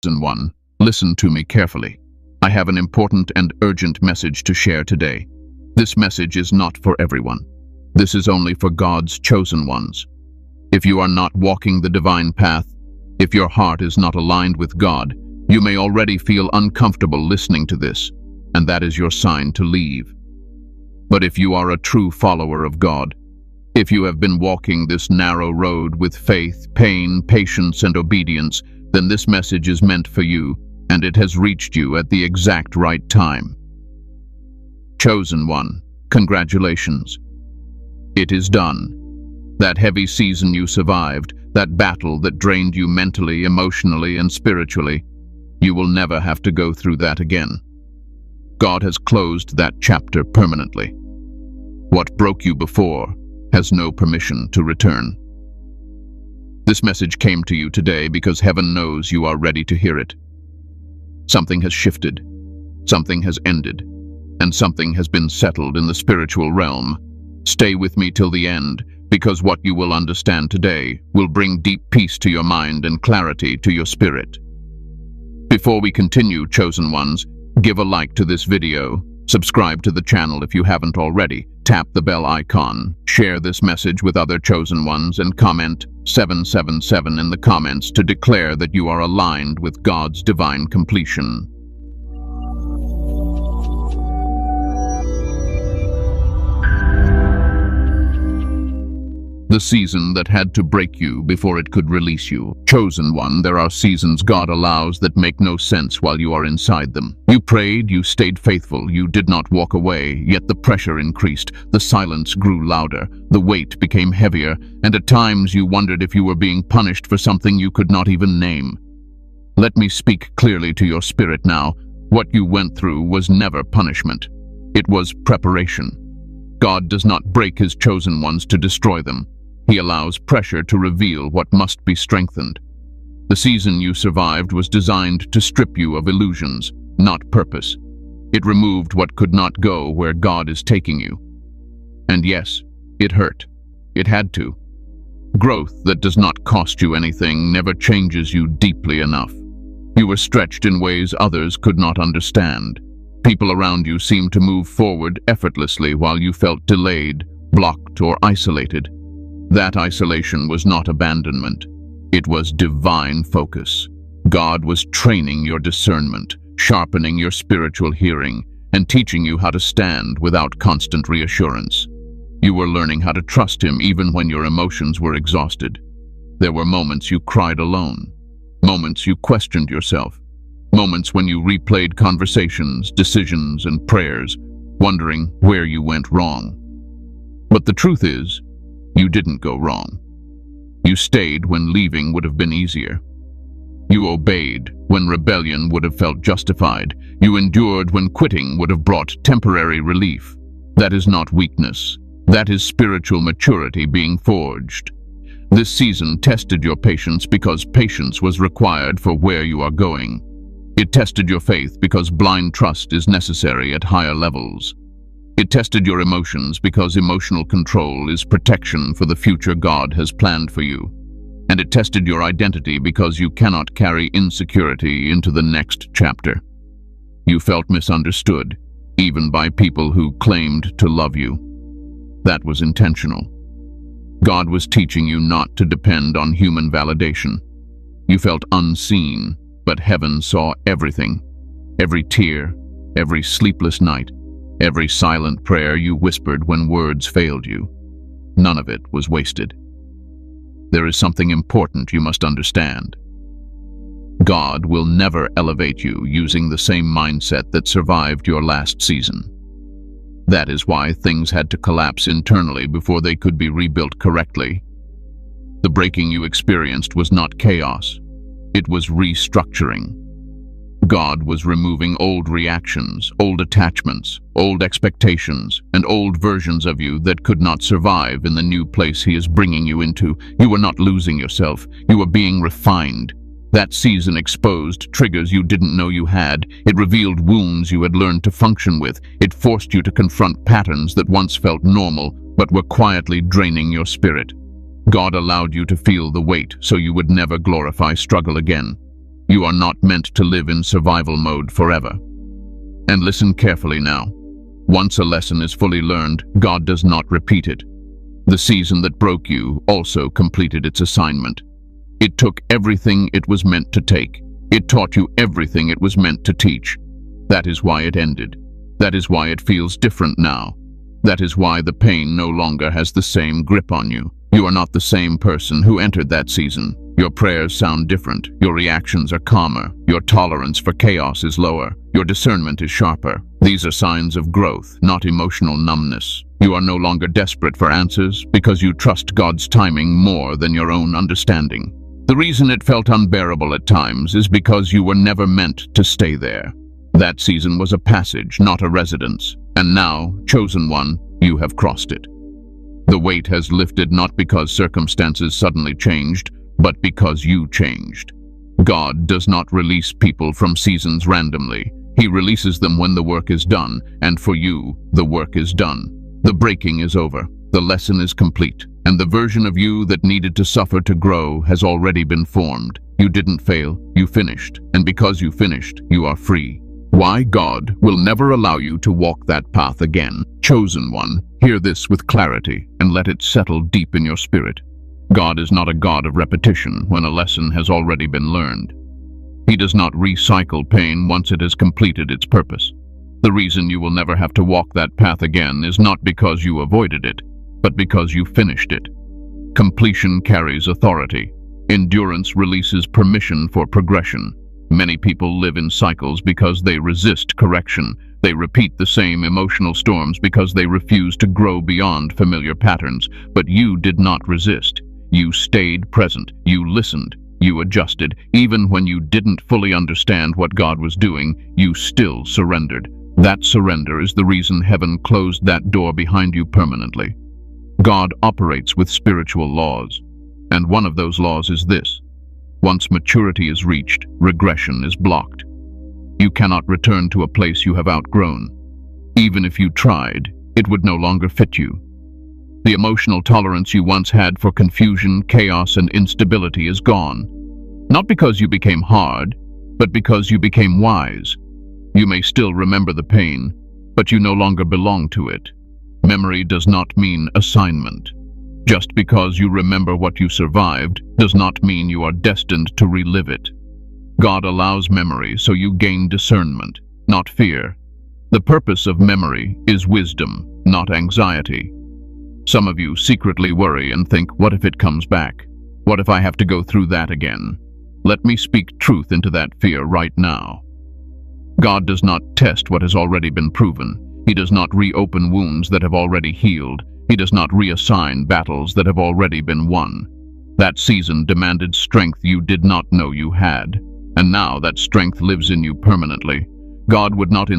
Chosen one, listen to me carefully. I have an important and urgent message to share today. This message is not for everyone. This is only for God's chosen ones. If you are not walking the divine path, if your heart is not aligned with God, you may already feel uncomfortable listening to this, and that is your sign to leave. But if you are a true follower of God, if you have been walking this narrow road with faith, pain, patience, and obedience, then this message is meant for you, and it has reached you at the exact right time. Chosen one, congratulations. It is done. That heavy season you survived, that battle that drained you mentally, emotionally, and spiritually, you will never have to go through that again. God has closed that chapter permanently. What broke you before has no permission to return. This message came to you today because heaven knows you are ready to hear it. Something has shifted, something has ended, and something has been settled in the spiritual realm. Stay with me till the end, because what you will understand today will bring deep peace to your mind and clarity to your spirit. Before we continue, chosen ones, give a like to this video, subscribe to the channel if you haven't already, tap the bell icon, share this message with other chosen ones, and comment 777 in the comments to declare that you are aligned with God's divine completion. The season that had to break you before it could release you. Chosen one, there are seasons God allows that make no sense while you are inside them. You prayed, you stayed faithful, you did not walk away, yet the pressure increased, the silence grew louder, the weight became heavier, and at times you wondered if you were being punished for something you could not even name. Let me speak clearly to your spirit now. What you went through was never punishment. It was preparation. God does not break his chosen ones to destroy them. He allows pressure to reveal what must be strengthened. The season you survived was designed to strip you of illusions, not purpose. It removed what could not go where God is taking you. And yes, it hurt. It had to. Growth that does not cost you anything never changes you deeply enough. You were stretched in ways others could not understand. People around you seemed to move forward effortlessly while you felt delayed, blocked, or isolated. That isolation was not abandonment. It was divine focus. God was training your discernment, sharpening your spiritual hearing, and teaching you how to stand without constant reassurance. You were learning how to trust him even when your emotions were exhausted. There were moments you cried alone, moments you questioned yourself, moments when you replayed conversations, decisions, and prayers, wondering where you went wrong. But the truth is, you didn't go wrong. You stayed when leaving would have been easier. You obeyed when rebellion would have felt justified. You endured when quitting would have brought temporary relief. That is not weakness. That is spiritual maturity being forged. This season tested your patience because patience was required for where you are going. It tested your faith because blind trust is necessary at higher levels. It tested your emotions because emotional control is protection for the future God has planned for you. And it tested your identity because you cannot carry insecurity into the next chapter. You felt misunderstood, even by people who claimed to love you. That was intentional. God was teaching you not to depend on human validation. You felt unseen, but heaven saw everything. Every tear, every sleepless night, every silent prayer you whispered when words failed you. None of it was wasted. There is something important you must understand. God will never elevate you using the same mindset that survived your last season. That is why things had to collapse internally before they could be rebuilt correctly. The breaking you experienced was not chaos. It was restructuring. God was removing old reactions, old attachments, old expectations, and old versions of you that could not survive in the new place he is bringing you into. You were not losing yourself. You were being refined. That season exposed triggers you didn't know you had. It revealed wounds you had learned to function with. It forced you to confront patterns that once felt normal, but were quietly draining your spirit. God allowed you to feel the weight so you would never glorify struggle again. You are not meant to live in survival mode forever. And listen carefully now. Once a lesson is fully learned, God does not repeat it. The season that broke you also completed its assignment. It took everything it was meant to take. It taught you everything it was meant to teach. That is why it ended. That is why it feels different now. That is why the pain no longer has the same grip on you. You are not the same person who entered that season. Your prayers sound different. Your reactions are calmer. Your tolerance for chaos is lower. Your discernment is sharper. These are signs of growth, not emotional numbness. You are no longer desperate for answers because you trust God's timing more than your own understanding. The reason it felt unbearable at times is because you were never meant to stay there. That season was a passage, not a residence. And now, chosen one, you have crossed it. The weight has lifted not because circumstances suddenly changed, but because you changed. God does not release people from seasons randomly. He releases them when the work is done, and for you, the work is done. The breaking is over. The lesson is complete, and the version of you that needed to suffer to grow has already been formed. You didn't fail, you finished, and because you finished, you are free. Why God will never allow you to walk that path again. Chosen one, hear this with clarity and let it settle deep in your spirit. God is not a God of repetition when a lesson has already been learned. He does not recycle pain once it has completed its purpose. The reason you will never have to walk that path again is not because you avoided it, but because you finished it. Completion carries authority. Endurance releases permission for progression. Many people live in cycles because they resist correction. They repeat the same emotional storms because they refuse to grow beyond familiar patterns. But you did not resist. You stayed present. You listened. You adjusted. Even when you didn't fully understand what God was doing, you still surrendered. That surrender is the reason heaven closed that door behind you permanently. God operates with spiritual laws, and one of those laws is this. Once maturity is reached, regression is blocked. You cannot return to a place you have outgrown. Even if you tried, it would no longer fit you. The emotional tolerance you once had for confusion, chaos, and instability is gone. Not because you became hard, but because you became wise. You may still remember the pain, but you no longer belong to it. Memory does not mean assignment. Just because you remember what you survived does not mean you are destined to relive it. God allows memory so you gain discernment, not fear. The purpose of memory is wisdom, not anxiety. Some of you secretly worry and think, what if it comes back? What if I have to go through that again? Let me speak truth into that fear right now. God does not test what has already been proven. He does not reopen wounds that have already healed. He does not reassign battles that have already been won. That season demanded strength you did not know you had, and now that strength lives in you permanently. God would not